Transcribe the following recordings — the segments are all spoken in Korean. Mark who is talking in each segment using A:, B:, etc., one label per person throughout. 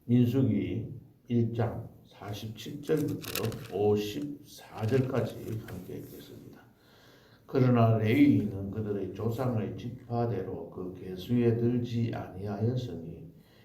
A: 민수기 1장 47절부터 54절까지 함께 읽겠습니다. 그러나 레위인은 그들의 조상의 지파대로 그 계수에 들지 아니하였으니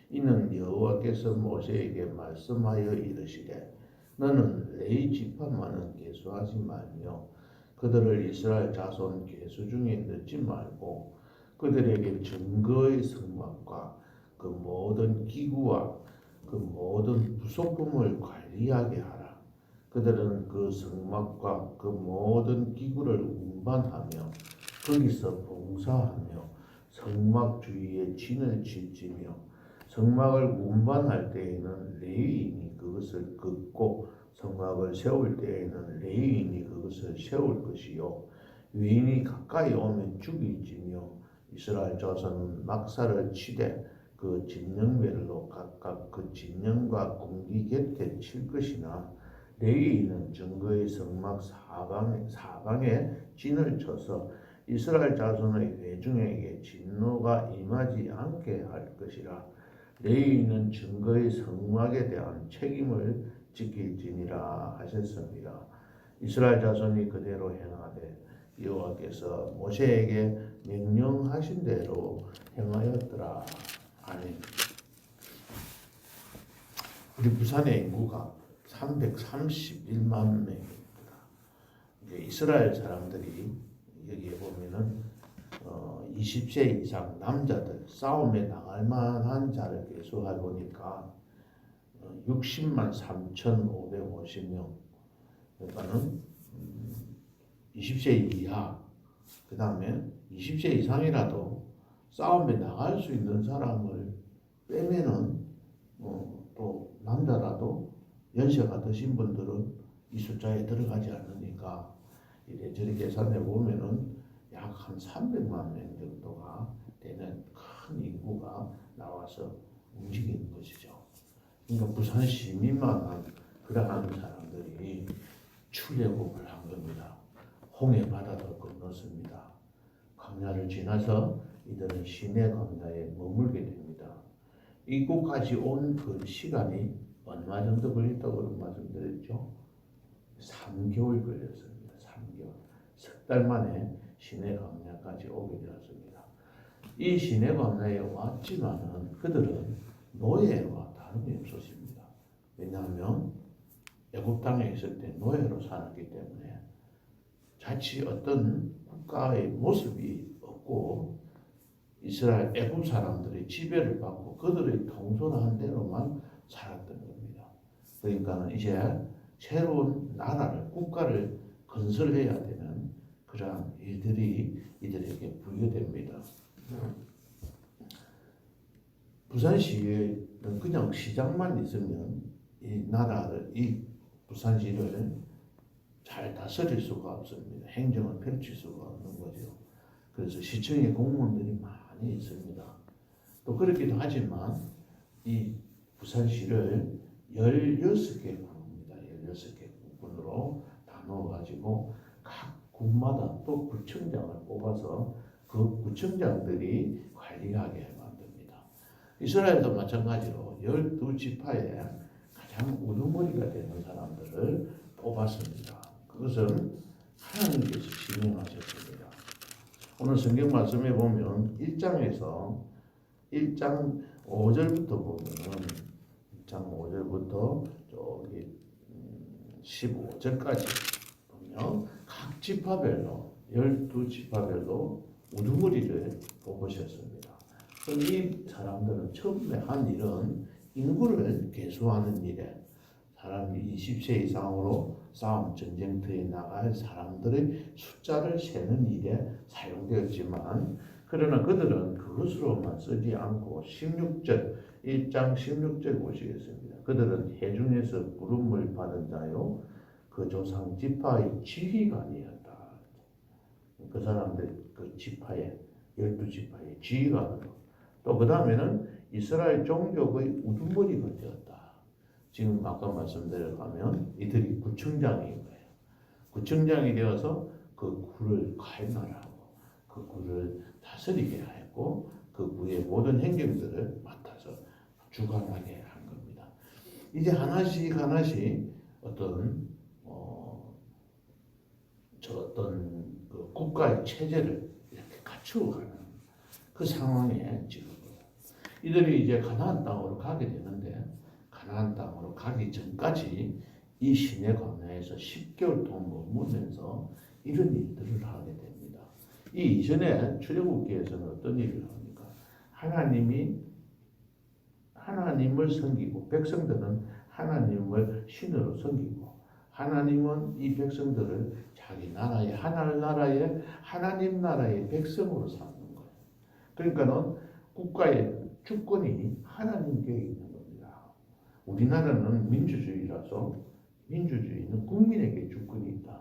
A: 이는 여호와께서 모세에게 말씀하여 이르시되 너는 레위 지파만은 계수하지 말며 그들을 이스라엘 자손 계수 중에 넣지 말고 그들에게 증거의 성막과 그 모든 기구와 그 모든 부속품을 관리하게 하라. 그들은 그 성막과 그 모든 기구를 운반하며 거기서 봉사하며 성막 주위에 진을 지며 성막을 운반할 때에는 레위인이 그것을 긋고 성막을 세울 때에는 레위인이 그것을 세울 것이요 유인이 가까이 오면 죽일지며 이스라엘 자손은 막사를 치되 그 진영별로 각각 그 진영과 공기 곁에 칠 것이나 레위인은 증거의 성막 사방에 진을 쳐서 이스라엘 자손의 회중에게 진노가 임하지 않게 할 것이라. 레위인은 증거의 성막에 대한 책임을 지킬지니라 하셨습니다. 이스라엘 자손이 그대로 행하되 여호와께서 모세에게 명령하신 대로 행하였더라. 아멘. 우리 부산의 인구가 331만 명입니다. 이제 이스라엘 사람들이 여기에 보면은 20세 이상 남자들 싸움에 나갈 만한 자를 계수해 보니까 60만 3,550명. 그러니까는 20세 이하, 그 다음에 20세 이상이라도 싸움에 나갈 수 있는 사람을 빼면은 또 남자라도 연세가 드신 분들은 이 숫자에 들어가지 않으니까 이래저래 계산해 보면은 약 한 300만 명 정도가 되는 큰 인구가 나와서 움직이는 것이죠. 그러니까 부산 시민만한 그러한 사람들이 출애굽을 한 겁니다. 홍해 바다도 건넜습니다. 광야를 지나서 이들은 시내 광야에 머물게 됩니다. 이곳까지 온 그 시간이 얼마 정도 걸렸다고 말씀드렸죠? 3개월 걸렸습니다. 3개월. 석 달 만에 시내 광야까지 오게 되었습니다. 이 시내 광야에 왔지만은 그들은 노예와 다름이 없었습니다. 왜냐하면 애굽 땅에 있을 때 노예로 살았기 때문에 자칫 어떤 국가의 모습이 없고 이스라엘 애굽 사람들의 지배를 받고 그들의 통솔한 대로만 살았던 겁니다. 그러니까 이제 새로운 나라를 국가를 건설해야 되는 그러한 일들이 이들에게 부여됩니다. 부산시는 그냥 시장만 있으면 이 나라를 이 부산시를 잘 다스릴 수가 없습니다. 행정을 펼칠 수가 없는 거죠. 그래서 시청에 공무원들이 많이 있습니다. 또 그렇기도 하지만 이 부산시를 16개 군입니다. 16개 군으로 나누어가지고 각 군마다 또 구청장을 뽑아서 그 구청장들이 관리하게 만듭니다. 이스라엘도 마찬가지로 12지파에 가장 우두머리가 되는 사람들을 뽑았습니다. 그것은 하나님께서 지명하셨습니다. 오늘 성경 말씀에 보면 1장에서 1장 5절부터 보면은 1장 5절부터 저기 15절까지 보면 각 지파별로 12지파별로 우두머리를 뽑으셨습니다. 이 사람들은 처음에 한 일은 인구를 계수하는 일에 사람이 20세 이상으로 싸움 전쟁터에 나갈 사람들의 숫자를 세는 일에 사용되었지만 그러나 그들은 그것으로만 쓰지 않고 16절 1장 16절 보시겠습니다. 그들은 회중에서 부름을 받은 자요 그 조상 지파의 지휘관이었다. 그 사람들 그 지파의 12지파의 지휘관으로 또 그 다음에는 이스라엘 종족의 우두머리가 되었다. 지금 아까 말씀드려가면 이들이 구청장인 거예요. 구청장이 되어서 그 구를 관할하고 그 구를 다스리게 했고 그 구의 모든 행정들을 맡아서 주관하게 한 겁니다. 이제 하나씩 어떤 그 국가의 체제를 이렇게 갖추어가는 그 상황에 지금 이들이 이제 가나안 땅으로 가게 되는데, 가나안 땅으로 가기 전까지 이 시내 광야에서 10개월 동안 머물면서 이런 일들을 하게 됩니다. 이 이전에 출애굽기에서는 어떤 일을 합니까? 하나님을 섬기고, 백성들은 하나님을 신으로 섬기고, 하나님은 이 백성들을 자기 나라의 하나님의 하나님 나라의 백성으로 삼는 거예요. 그러니까는 국가의 주권이 하나님께 있는 겁니다. 우리나라는 민주주의라서 민주주의는 국민에게 주권이 있다.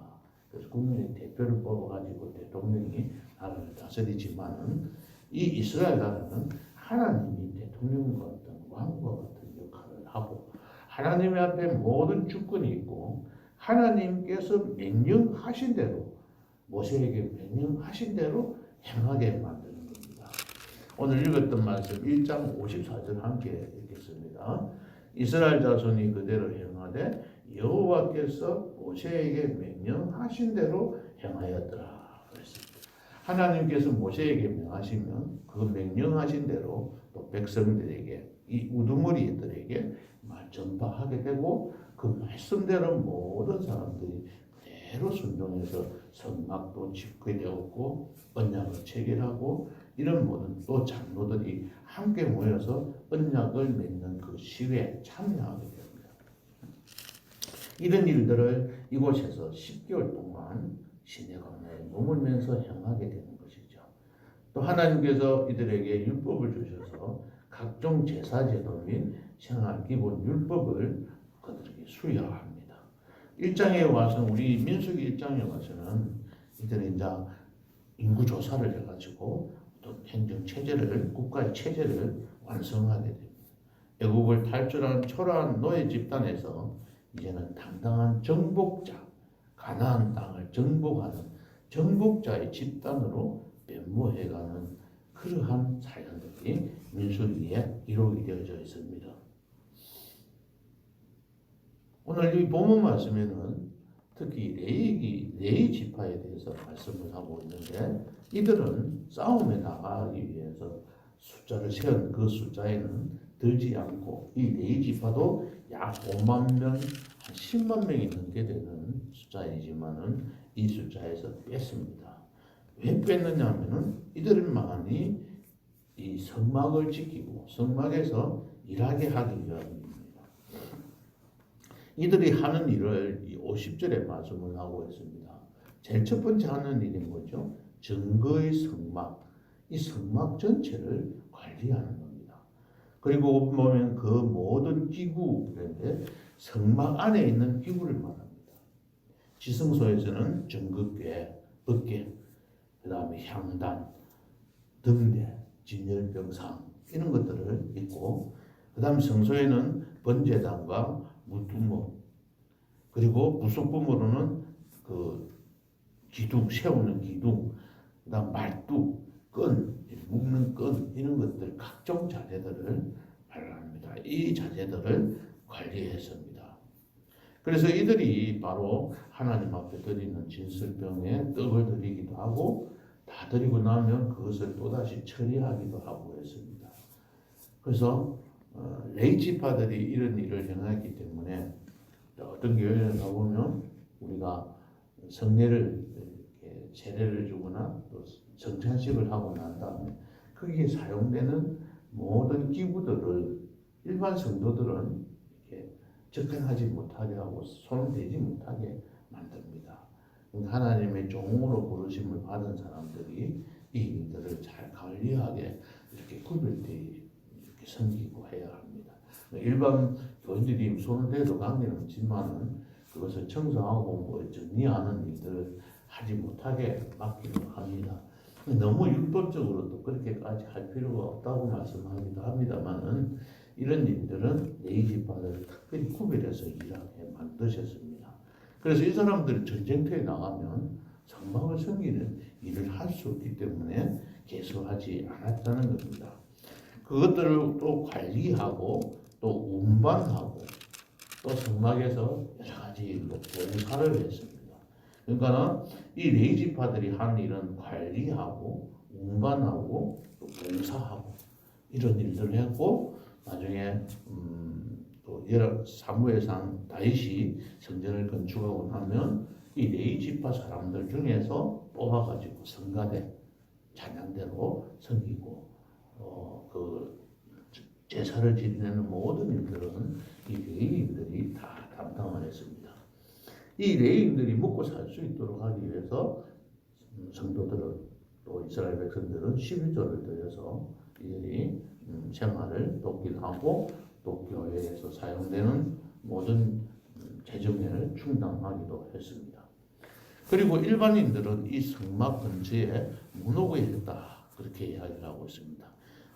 A: 그래서 국민의 대표를 뽑아가지고 대통령이 나라를 다스리지만은 이 이스라엘 나라는 하나님이 대통령과 같은 왕과 같은 역할을 하고, 하나님 앞에 모든 주권이 있고, 하나님께서 명령하신 대로, 모세에게 명령하신 대로 행하게 만드는 겁니다. 오늘 읽었던 말씀 1장 54절 함께 읽겠습니다. 이스라엘 자손이 그대로 행하되 여호와께서 모세에게 명령하신 대로 행하였더라 그랬습니다. 하나님께서 모세에게 명하시면 그 명령하신 대로 또 백성들에게, 이 우두머리들에게 전파하게 되고, 그 말씀대로 모든 사람들이 그대로 순종해서 성막도 짓게 되었고, 언약을 체결하고, 이런 모든 또 장로들이 함께 모여서 언약을 맺는 그 시위에 참여하게 됩니다. 이런 일들을 이곳에서 10개월 동안 시내 광야에 머물면서 행하게 되는 것이죠. 또 하나님께서 이들에게 율법을 주셔서 각종 제사 제도 및 생활 기본 율법을 그들에게 수여합니다. 1장에 와서, 우리 민수기 1장에 와서는 이들이 이제 인구 조사를 해가지고 또 행정 체제를, 국가의 체제를 완성하게 됩니다. 애국을 탈출한 초라한 노예 집단에서 이제는 당당한 정복자, 가나안 땅을 정복하는 정복자의 집단으로 변모해가는 그러한 사연들이 민수기에 기록이 되어져 있습니다. 오늘 이 본문 말씀에는 특히 레위 지파에 대해서 말씀을 하고 있는데, 이들은 싸움에 나가기 위해서 숫자를 세운 그 숫자에는 들지 않고, 이 레위 지파도 약 5만 명, 한 10만 명이 넘게 되는 숫자이지만은 이 숫자에서 뺐습니다. 왜 뺐느냐 하면은 이들만이 이 성막을 지키고 성막에서 일하게 하기 위함입니다. 이들이 하는 일을 이 50절에 말씀을 하고 있습니다. 제일 첫 번째 하는 일이 뭐죠? 증거의 성막, 이 성막 전체를 관리하는 겁니다. 그리고 보면 그 모든 기구인데 성막 안에 있는 기구를 말합니다. 지성소에서는 증거궤, 법궤, 그 다음에 향단, 등대, 진열병상 이런 것들을 있고, 그 다음 성소에는 번제단과 무두목, 그리고 부속품으로는 그 기둥, 세우는 기둥, 그 다음 말뚝, 끈, 묶는 끈, 이런 것들 각종 자재들을 말합니다. 이 자재들을 관리했습니다. 그래서 이들이 바로 하나님 앞에 드리는 진설병에 떡을 드리기도 하고, 다 드리고 나면 그것을 또다시 처리하기도 하고 했습니다. 그래서 레위 지파들이 이런 일을 행했기 때문에 어떤 교회에 가보면 우리가 성례를 세례를 주거나 또 성찬식을 하고 난 다음에 거기에 사용되는 모든 기구들을 일반 성도들은 이렇게 접근하지 못하게 하고 손을 대지 못하게 만듭니다. 하나님의 종으로 부르심을 받은 사람들이 이 일들을 잘 관리하게 이렇게 구별되어 이렇게 섬기고 해야 합니다. 일반 교인들이 손을 대도 관계는 없지만은 그것을 청소하고 뭐 정리하는 일들을 하지 못하게 맡기도 합니다. 너무 율법적으로 또 그렇게까지 할 필요가 없다고 말씀하기도 합니다만은 이런 일들은 레위 지파를 특별히 구별해서 일하게 만드셨습니다. 그래서 이 사람들이 전쟁터에 나가면 성막을 섬기는 일을 할 수 없기 때문에 계속하지 않았다는 겁니다. 그것들을 또 관리하고 또 운반하고 또 성막에서 여러 가지 봉사를 했습니다. 그러니까는 이 네 지파들이 한 일은 관리하고 운반하고 또 봉사하고 이런 일들을 했고 나중에 또 여러 사무엘상 다윗이 성전을 건축하고 나면 이 네 지파 사람들 중에서 뽑아가지고 성가대 찬양대로 섬기고 그 제사를 지내는 모든 일들은 이 레위인들이 다 담당을 했습니다. 이 레위인들이 먹고 살 수 있도록 하기 위해서 성도들은 또 이스라엘 백성들은 11조를 드려서 이들이 생활을 돕기도 하고 또 교회에서 사용되는 모든 재정을 충당하기도 했습니다. 그리고 일반인들은 이 성막 근처에 문호구에 했다 그렇게 이야기를 하고 있습니다.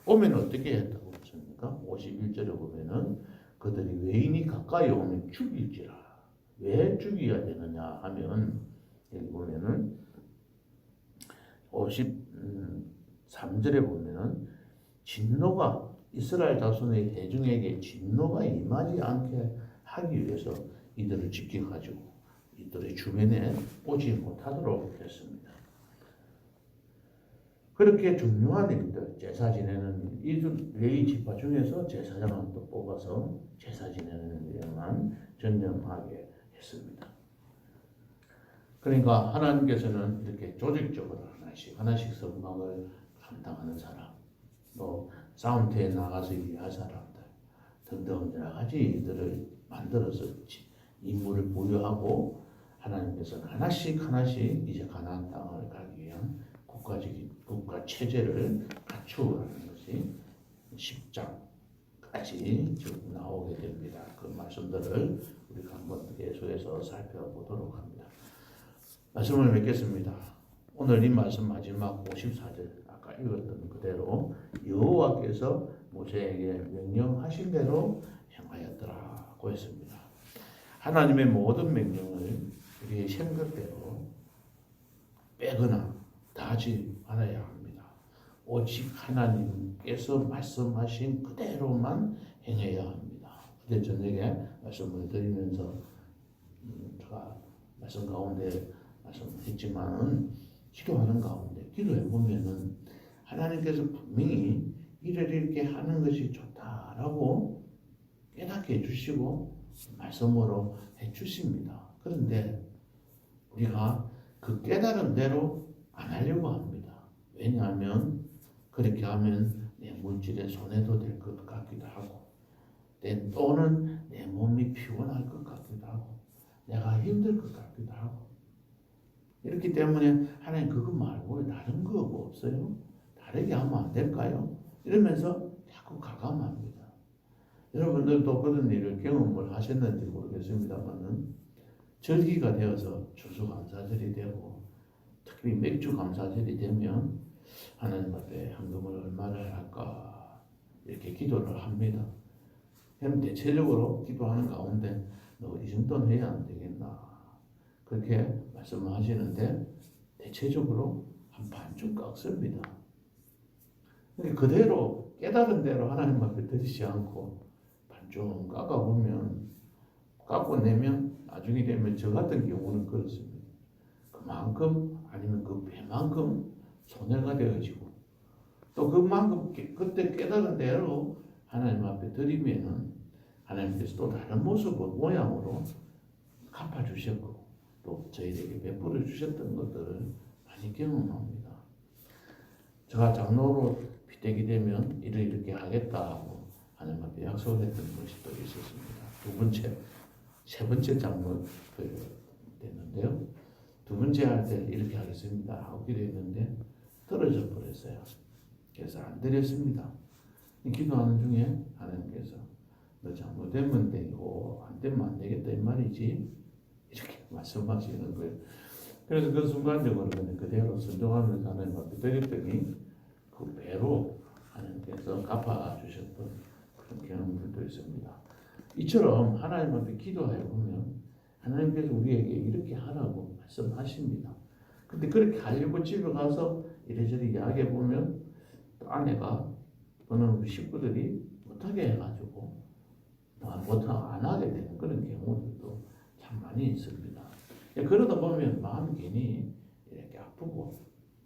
A: 오면 어떻게 했다고 했습니까? 51절에 보면은 그들이 외인이 가까이 오면 죽일지라. 왜 죽여야 되느냐 하면 여기 보면은 53절에 보면은 진노가 이스라엘 자손의 대중에게 진노가 임하지 않게 하기 위해서 이들을 지켜가지고 이들의 주변에 오지 못하도록 했습니다. 그렇게 중요한 일들, 제사 지내는 일, 레위 지파 중에서 제사장을 또 뽑아서 제사 지내는 일에만 전념하게 했습니다. 그러니까 하나님께서는 이렇게 조직적으로 하나씩 성막을 감당하는 사람, 또 싸움터에 나가서 일할 사람들 등등 여러 가지 일들을 만들어서 임무를 부여하고 하나님께서는 하나씩 이제 가나안 땅을 가기 위한 국가 체제를 갖추라는 것이 10장까지 쭉 나오게 됩니다. 그 말씀들을 우리가 한번 계속해서 살펴보도록 합니다. 말씀을 맺겠습니다. 오늘 이 말씀 마지막 54절 아까 읽었던 그대로 여호와께서 모세에게 명령하신 대로 행하였더라고 했습니다. 하나님의 모든 명령을 우리의 생각대로 빼거나 다하지 말아야 합니다. 오직 하나님께서 말씀하신 그대로만 행해야 합니다. 어제 저녁에 말씀을 드리면서 제가 말씀 가운데 말씀했지만 기도하는 가운데 기도해 보면은 하나님께서 분명히 이렇게 하는 것이 좋다라고 깨닫게 해주시고 말씀으로 해주십니다. 그런데 우리가 그 깨달은 대로 안 하려고 합니다. 왜냐하면 그렇게 하면 내 물질에 손해도 될 것 같기도 하고 또는 내 몸이 피곤할 것 같기도 하고 내가 힘들 것 같기도 하고 이렇기 때문에 하나님 그거 말고 다른 거 없어요? 다르게 하면 안 될까요? 이러면서 자꾸 가감합니다. 여러분들도 그런 일을 경험을 하셨는지 모르겠습니다만은 절기가 되어서 추수감사절이 되고 특히 맥주 감사절이 되면 하나님 앞에 헌금을 얼마를 할까 이렇게 기도를 합니다. 그럼 대체적으로 기도하는 가운데 너 이 정도는 해야 안 되겠나 그렇게 말씀하시는데 대체적으로 한 반쯤 깎습니다. 그대로 깨달은 대로 하나님 앞에 드리지 않고 반쯤 깎아보면 깎고 내면 나중에 되면 저 같은 경우는 그렇습니다. 그만큼 아니면 그 배만큼 손해가 되어지고 또 그만큼 그때 깨달은 대로 하나님 앞에 드리면은 하나님께서 또 다른 모습으로 모양으로 갚아주셨고 또 저희에게 베풀어 주셨던 것들을 많이 경험합니다. 제가 장로로 비대기 되면 이렇게 하겠다 하고 하나님 앞에 약속했던 것이 또 있었습니다. 세 번째 장로 됐는데요. 두 번째 할 때 이렇게 하겠습니다 하고 기도했는데 떨어져 버렸어요. 그래서 안 드렸습니다. 기도하는 중에 하나님께서 너 잘못되면 되고 안 되면 안 되겠다 이 말이지 이렇게 말씀하시는 거예요. 그래서 그 순간적으로 그대로 순종하면서 하나님 앞에 드렸더니 그 배로 하나님께서 갚아주셨던 그런 경험들도 있습니다. 이처럼 하나님 앞에 기도해 보면 하나님께서 우리에게 이렇게 하라고 말씀하십니다. 근데 그렇게 하려고 집에 가서 이래저래 이야기해 보면 또 아내가 또는 우리 식구들이 못하게 해가지고 보통 안 하게 되는 그런 경우들도 참 많이 있습니다. 그러다 보면 마음이 괜히 이렇게 아프고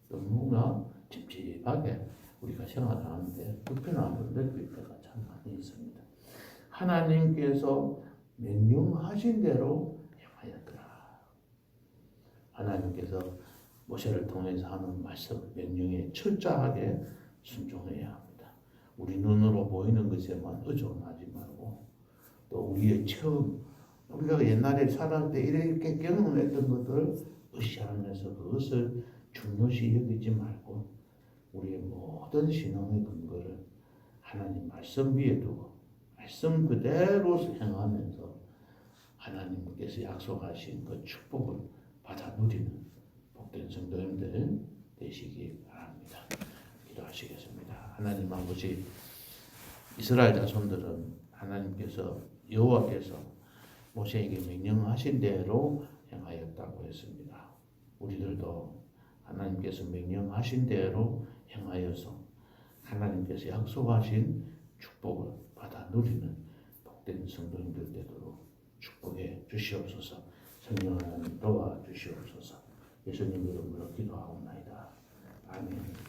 A: 너무나 찝찝하게 우리가 생활하는데 불편함을 느낄 때가 참 많이 있습니다. 하나님께서 명령하신 대로 행하였더라. 하나님께서 모세를 통해서 하는 말씀, 명령에 철저하게 순종해야 합니다. 우리 눈으로 보이는 것에만 의존하지 말고 또 우리의 처음 우리가 옛날에 살아갈 때 이렇게 경험했던 것들을 의시하면서 그것을 중요시 여기지 말고 우리의 모든 신앙의 근거를 하나님 말씀 위에 두고 말씀 그대로 행하면서 하나님께서 약속하신 그 축복을 받아 누리는 복된 성도님들 되시기 바랍니다. 기도하시겠습니다. 하나님 아버지, 이스라엘 자손들은 하나님께서 여호와께서 모세에게 명령하신 대로 행하였다고 했습니다. 우리들도 하나님께서 명령하신 대로 행하여서 하나님께서 약속하신 축복을 받아 누리는 복된 성도님들 되도록 축복해 주시옵소서. 성령 하나님 도와 주시옵소서. 예수님 이름으로 기도하옵나이다. 아멘.